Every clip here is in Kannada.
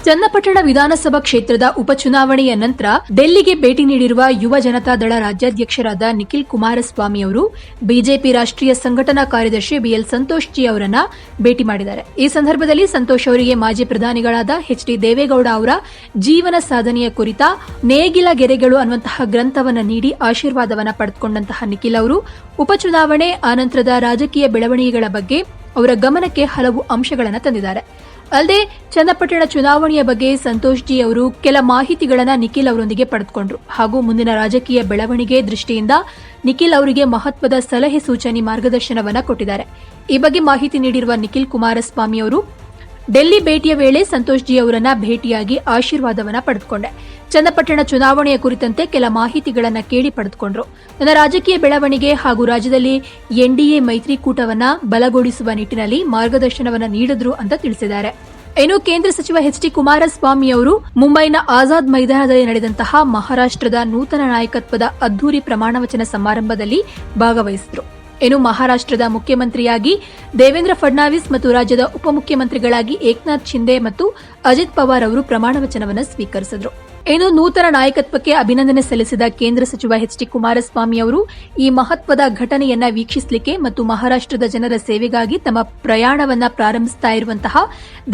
ಚನ್ನಪಟ್ಟಣ ವಿಧಾನಸಭಾ ಕ್ಷೇತ್ರದ ಉಪಚುನಾವಣೆಯ ನಂತರ ಡೆಲ್ಲಿಗೆ ಭೇಟಿ ನೀಡಿರುವ ಯುವ ಜನತಾ ದಳ ರಾಜ್ಯಾಧ್ಯಕ್ಷರಾದ ನಿಖಿಲ್ ಕುಮಾರಸ್ವಾಮಿ ಅವರು ಬಿಜೆಪಿ ರಾಷ್ಟ್ರೀಯ ಸಂಘಟನಾ ಕಾರ್ಯದರ್ಶಿ ಬಿಎಲ್ ಸಂತೋಷ್ ಜಿ ಅವರನ್ನ ಭೇಟಿ ಮಾಡಿದ್ದಾರೆ. ಈ ಸಂದರ್ಭದಲ್ಲಿ ಸಂತೋಷ್ ಅವರಿಗೆ ಮಾಜಿ ಪ್ರಧಾನಿಗಳಾದ ಎಚ್ ಡಿ ದೇವೇಗೌಡ ಅವರ ಜೀವನ ಸಾಧನೆಯ ಕುರಿತ ನೇಗಿಲ ಗೆರೆಗಳು ಅನ್ನುವಂತಹ ಗ್ರಂಥವನ್ನು ನೀಡಿ ಆಶೀರ್ವಾದವನ್ನು ಪಡೆದುಕೊಂಡಂತಹ ನಿಖಿಲ್ ಅವರು ಉಪಚುನಾವಣೆ ಆನಂತರದ ರಾಜಕೀಯ ಬೆಳವಣಿಗೆಗಳ ಬಗ್ಗೆ ಅವರ ಗಮನಕ್ಕೆ ಹಲವು ಅಂಶಗಳನ್ನು ತಂದಿದ್ದಾರೆ. ಅಲ್ಲದೆ ಚನ್ನಪಟ್ಟಣ ಚುನಾವಣೆಯ ಬಗ್ಗೆ ಸಂತೋಷ್ ಜಿ ಅವರು ಕೆಲ ಮಾಹಿತಿಗಳನ್ನು ನಿಖಿಲ್ ಅವರೊಂದಿಗೆ ಪಡೆದುಕೊಂಡರು ಹಾಗೂ ಮುಂದಿನ ರಾಜಕೀಯ ಬೆಳವಣಿಗೆ ದೃಷ್ಟಿಯಿಂದ ನಿಖಿಲ್ ಅವರಿಗೆ ಮಹತ್ವದ ಸಲಹೆ ಸೂಚನೆ ಮಾರ್ಗದರ್ಶನವನ್ನು ಕೊಟ್ಟಿದ್ದಾರೆ. ಈ ಬಗ್ಗೆ ಮಾಹಿತಿ ನೀಡಿರುವ ನಿಖಿಲ್ ಕುಮಾರಸ್ವಾಮಿ ಅವರು ಡೆಲ್ಲಿ ಭೇಟಿಯ ವೇಳೆ ಸಂತೋಷ್ ಜಿ ಅವರನ್ನ ಭೇಟಿಯಾಗಿ ಆಶೀರ್ವಾದವನ್ನು ಪಡೆದುಕೊಂಡೆ. ಚನ್ನಪಟ್ಟಣ ಚುನಾವಣೆಯ ಕುರಿತಂತೆ ಕೆಲ ಮಾಹಿತಿಗಳನ್ನು ಕೇಳಿ ಪಡೆದುಕೊಂಡರು. ನನ್ನ ರಾಜಕೀಯ ಬೆಳವಣಿಗೆ ಹಾಗೂ ರಾಜ್ಯದಲ್ಲಿ ಎನ್ಡಿಎ ಮೈತ್ರಿಕೂಟವನ್ನು ಬಲಗೊಳಿಸುವ ನಿಟ್ಟಿನಲ್ಲಿ ಮಾರ್ಗದರ್ಶನವನ್ನು ನೀಡಿದ್ರು ಅಂತ ತಿಳಿಸಿದ್ದಾರೆ. ಇನ್ನು ಕೇಂದ್ರ ಸಚಿವ ಎಚ್ ಡಿ ಕುಮಾರಸ್ವಾಮಿ ಅವರು ಮುಂಬೈನ ಆಜಾದ್ ಮೈದಾನದಲ್ಲಿ ನಡೆದಂತಹ ಮಹಾರಾಷ್ಟ್ರದ ನೂತನ ನಾಯಕತ್ವದ ಅದ್ದೂರಿ ಪ್ರಮಾಣವಚನ ಸಮಾರಂಭದಲ್ಲಿ ಭಾಗವಹಿಸಿದರು. ಇನ್ನು ಮಹಾರಾಷ್ಟ್ರದ ಮುಖ್ಯಮಂತ್ರಿಯಾಗಿ ದೇವೇಂದ್ರ ಫಡ್ನವೀಸ್ ಮತ್ತು ರಾಜ್ಯದ ಉಪಮುಖ್ಯಮಂತ್ರಿಗಳಾಗಿ ಏಕನಾಥ್ ಶಿಂದೆ ಮತ್ತು ಅಜಿತ್ ಪವಾರ್ ಅವರು ಪ್ರಮಾಣವಚನವನ್ನು ಸ್ವೀಕರಿಸಿದರು. ಇನ್ನು ನೂತನ ನಾಯಕತ್ವಕ್ಕೆ ಅಭಿನಂದನೆ ಸಲ್ಲಿಸಿದ ಕೇಂದ್ರ ಸಚಿವ ಎಚ್ ಡಿ ಕುಮಾರಸ್ವಾಮಿ ಅವರು ಈ ಮಹತ್ವದ ಘಟನೆಯನ್ನ ವೀಕ್ಷಿಸಲಿಕ್ಕೆ ಮತ್ತು ಮಹಾರಾಷ್ಟ್ರದ ಜನರ ಸೇವೆಗಾಗಿ ತಮ್ಮ ಪ್ರಯಾಣವನ್ನ ಪ್ರಾರಂಭಿಸ್ತಾ ಇರುವಂತಹ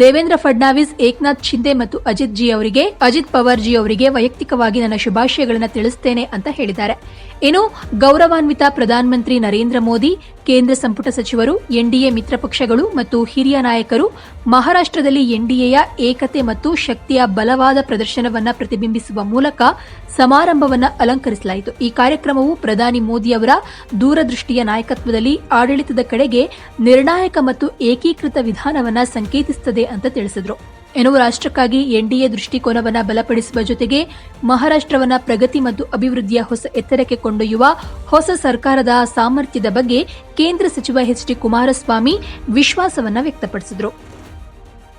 ದೇವೇಂದ್ರ ಫಡ್ನವೀಸ್, ಏಕನಾಥ್ ಶಿಂದೆ ಮತ್ತು ಅಜಿತ್ ಪವಾರ್ ಜಿ ಅವರಿಗೆ ವೈಯಕ್ತಿಕವಾಗಿ ನನ್ನ ಶುಭಾಶಯಗಳನ್ನು ತಿಳಿಸುತ್ತೇನೆ ಅಂತ ಹೇಳಿದ್ದಾರೆ. ಇನ್ನು ಗೌರವಾನ್ವಿತ ಪ್ರಧಾನಮಂತ್ರಿ ನರೇಂದ್ರ ಮೋದಿ, ಕೇಂದ್ರ ಸಂಪುಟ ಸಚಿವರು, ಎನ್ಡಿಎ ಮಿತ್ರ ಪಕ್ಷಗಳು ಮತ್ತು ಹಿರಿಯ ನಾಯಕರು ಮಹಾರಾಷ್ಟ್ರದಲ್ಲಿ ಎನ್ಡಿಎಯ ಏಕತೆ ಮತ್ತು ಶಕ್ತಿಯ ಬಲವಾದ ಪ್ರದರ್ಶನವನ್ನು ಪ್ರತಿಬಿಂಬಿಸುವ ಮೂಲಕ ಸಮಾರಂಭವನ್ನು ಅಲಂಕರಿಸಲಾಯಿತು. ಈ ಕಾರ್ಯಕ್ರಮವು ಪ್ರಧಾನಿ ಮೋದಿ ಅವರ ದೂರದೃಷ್ಟಿಯ ನಾಯಕತ್ವದಲ್ಲಿ ಆಡಳಿತದ ಕಡೆಗೆ ನಿರ್ಣಾಯಕ ಮತ್ತು ಏಕೀಕೃತ ವಿಧಾನವನ್ನು ಸಂಕೇತಿಸುತ್ತದೆ ಅಂತ ತಿಳಿಸಿದರು. ಇನ್ನು ರಾಷ್ಟ್ರಕ್ಕಾಗಿ ಎನ್ಡಿಎ ದೃಷ್ಟಿಕೋನವನ್ನು ಬಲಪಡಿಸುವ ಜೊತೆಗೆ ಮಹಾರಾಷ್ಟ್ರವನ್ನು ಪ್ರಗತಿ ಮತ್ತು ಅಭಿವೃದ್ಧಿಯ ಹೊಸ ಎತ್ತರಕ್ಕೆ ಕೊಂಡೊಯ್ಯುವ ಹೊಸ ಸರ್ಕಾರದ ಸಾಮರ್ಥ್ಯದ ಬಗ್ಗೆ ಕೇಂದ್ರ ಸಚಿವ ಎಚ್ ಡಿ ಕುಮಾರಸ್ವಾಮಿ ವಿಶ್ವಾಸವನ್ನು ವ್ಯಕ್ತಪಡಿಸಿದರು.